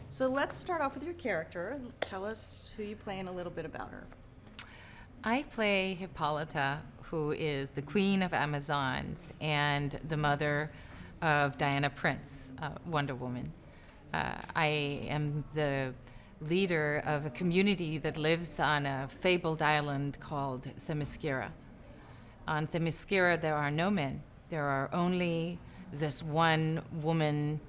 So let's start off with your character. Tell us who you play and a little bit about her. I play Hippolyta, who is the queen of Amazons and the mother of Diana Prince, Wonder Woman. I am the leader of a community that lives on a fabled island called Themyscira. On Themyscira, there are no men. There are only this one woman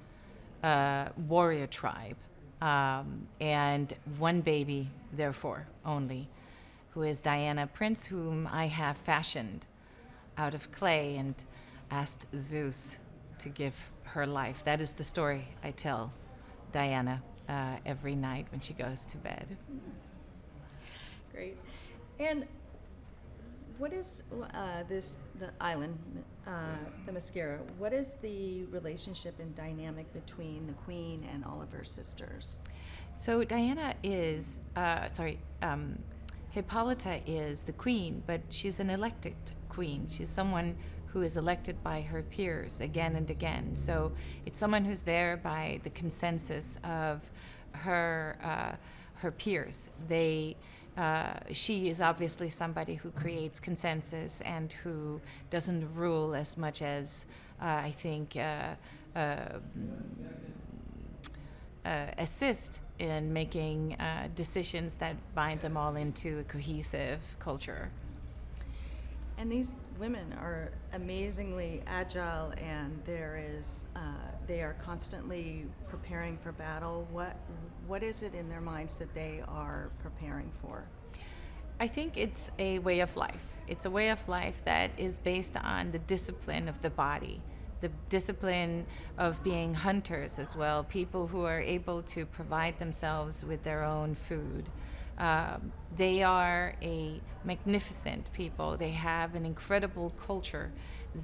warrior tribe, and one baby, therefore, only, who is Diana Prince, whom I have fashioned out of clay and asked Zeus to give her life. That is the story I tell Diana every night when she goes to bed. Great. And what is the island, the Mascara? What is the relationship and dynamic between the queen and all of her sisters? So Diana is, Hippolyta is the queen, but she's an elected queen. She's someone who is elected by her peers again and again. So it's someone who's there by the consensus of her peers. She is obviously somebody who creates consensus and who doesn't rule as much as I think assist in making decisions that bind them all into a cohesive culture. And these women are amazingly agile, and they are constantly preparing for battle. What is it in their minds that they are preparing for? I think it's a way of life. It's a way of life that is based on the discipline of the body, the discipline of being hunters as well, people who are able to provide themselves with their own food. They are a magnificent people. They have an incredible culture.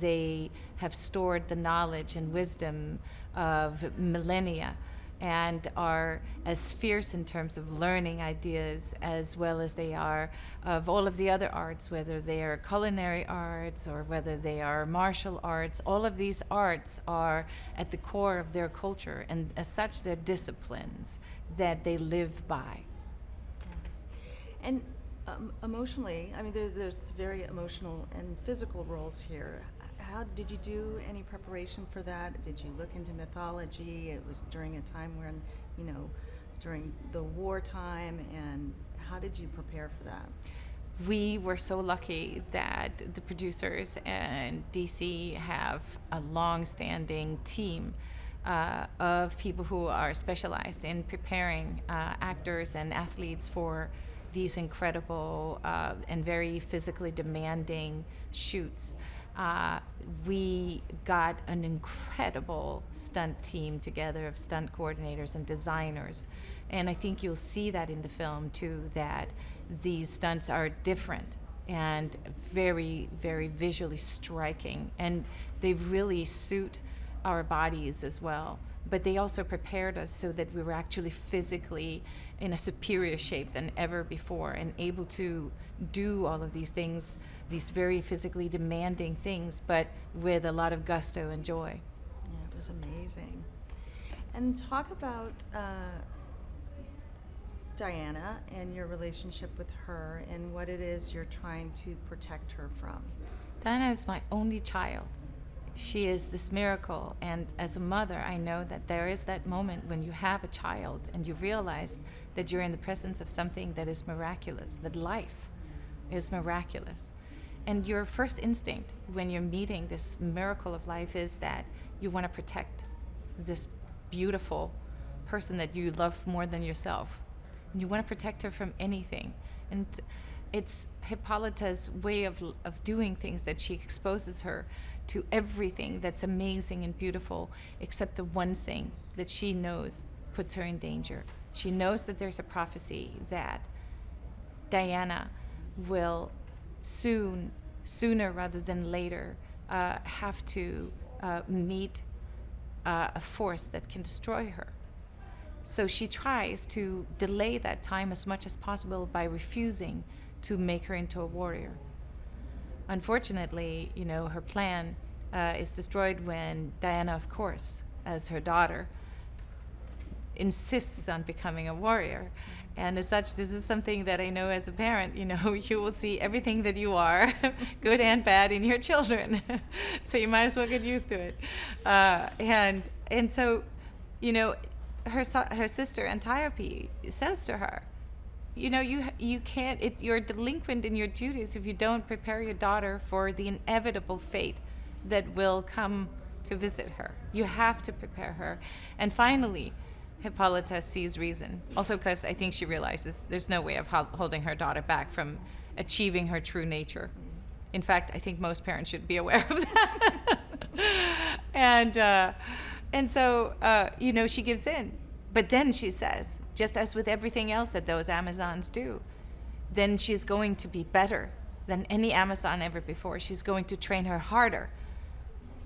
They have stored the knowledge and wisdom of millennia and are as fierce in terms of learning ideas as well as they are of all of the other arts, whether they are culinary arts or whether they are martial arts. All of these arts are at the core of their culture, and as such, they're disciplines that they live by. And emotionally, I mean, there's very emotional and physical roles here. How did you do any preparation for that? Did you look into mythology? It was during a time when, during the wartime, and how did you prepare for that? We were so lucky that the producers and DC have a long-standing team of people who are specialized in preparing actors and athletes for these incredible and very physically demanding shoots. We got an incredible stunt team together of stunt coordinators and designers. And I think you'll see that in the film too, that these stunts are different and very, very visually striking. And they really suit our bodies as well. But they also prepared us so that we were actually physically in a superior shape than ever before and able to do all of these things, these very physically demanding things, but with a lot of gusto and joy. Yeah, it was amazing. And talk about Diana and your relationship with her and what it is you're trying to protect her from. Diana is my only child. She is this miracle, and as a mother, I know that there is that moment when you have a child and you realize that you're in the presence of something that is miraculous, that life is miraculous. And your first instinct when you're meeting this miracle of life is that you want to protect this beautiful person that you love more than yourself. And you want to protect her from anything. And it's Hippolyta's way of doing things that she exposes her to everything that's amazing and beautiful, except the one thing that she knows puts her in danger. She knows that there's a prophecy that Diana will sooner rather than later, have to meet a force that can destroy her. So she tries to delay that time as much as possible by refusing to make her into a warrior. Unfortunately, her plan is destroyed when Diana, of course, as her daughter, insists on becoming a warrior. And as such, this is something that I know as a parent, you will see everything that you are, good and bad, in your children. So you might as well get used to it. And so, her sister Antiope says to her, you can't, you're delinquent in your duties if you don't prepare your daughter for the inevitable fate that will come to visit her. You have to prepare her. And finally, Hippolyta sees reason. Also because I think she realizes there's no way of holding her daughter back from achieving her true nature. In fact, I think most parents should be aware of that. And so, she gives in. But then she says, just as with everything else that those Amazons do, then she's going to be better than any Amazon ever before. She's going to train her harder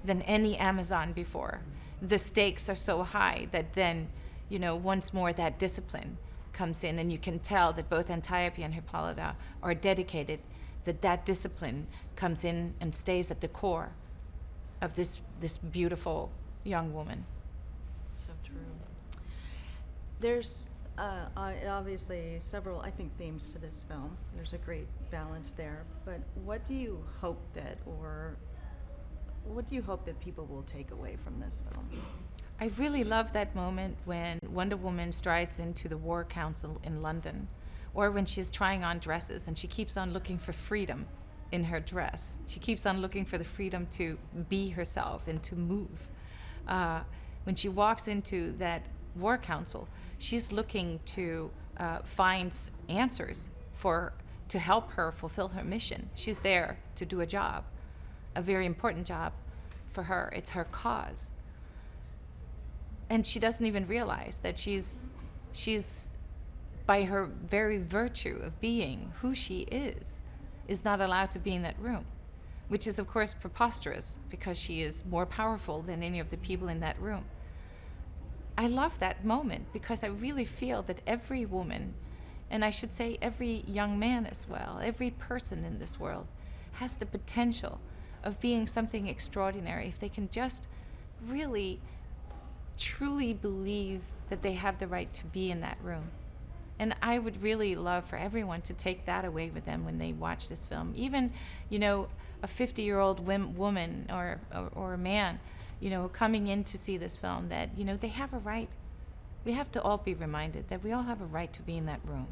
than any Amazon before. The stakes are so high that then, once more that discipline comes in, and you can tell that both Antiope and Hippolyta are dedicated, that discipline comes in and stays at the core of this beautiful young woman. So true. There's obviously several, I think, themes to this film. There's a great balance there. But what do you hope that people will take away from this film? I really love that moment when Wonder Woman strides into the War Council in London, or when she's trying on dresses and she keeps on looking for freedom in her dress. She keeps on looking for the freedom to be herself and to move. When she walks into that War Council, she's looking to find answers to help her fulfill her mission. She's there to do a job, a very important job for her. It's her cause. And she doesn't even realize that she's by her very virtue of being who she is not allowed to be in that room, which is of course preposterous because she is more powerful than any of the people in that room. I love that moment because I really feel that every woman, and I should say every young man as well, every person in this world has the potential of being something extraordinary if they can just really truly believe that they have the right to be in that room. And I would really love for everyone to take that away with them when they watch this film. Even, a 50-year-old woman or a man, coming in to see this film, that, they have a right. We have to all be reminded that we all have a right to be in that room.